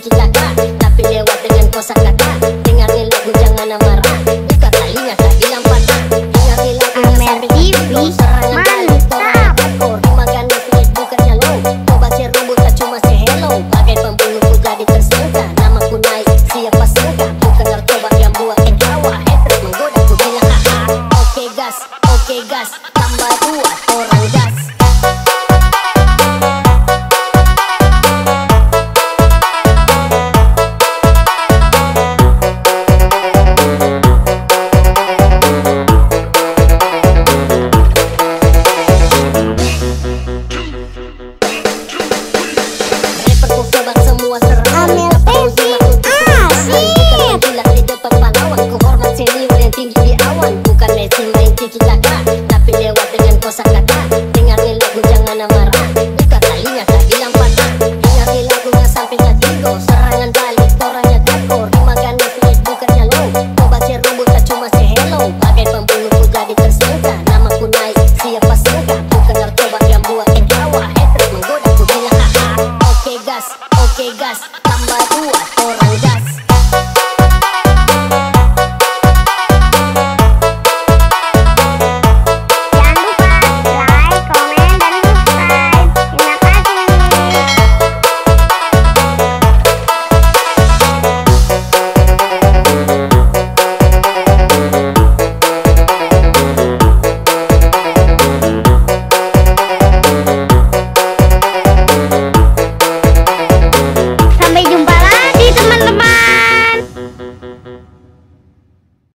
cuci cakra, tapi lewat dengan kosakata. Dengarin lagu jangan marah, buka talinya tak hilang patah. Dengarin lagu sambil tidur, serangan balik orang takut. Makan Netflix bukannya low, coba si rumput tak cuma si hello. Bagai pembunuh ku jadi tersangka, namaku naik siapa sangka. Bukan narkoba yang buat kawa, haters menggoda ku bilang haha. Oke gas, tambah 2 orang gas. Bukan mesin main cuci cakra, tapi lewat dengan kosakata. Dengarin lagu jangan marah, buka talinya tak hilang patah. Dengarin lagunya sampai tak tidur, serangan balik orangnya takut. Makan Netflix bukannya low, coba si rumput tak cuma si hello. Bagai pembunuh ku jadi tersangka, namaku naik siapa sangka. Bukan narkoba yang buat kawa, haters menggoda ku bilang haha. Oke gas, tambah 2 orang gas.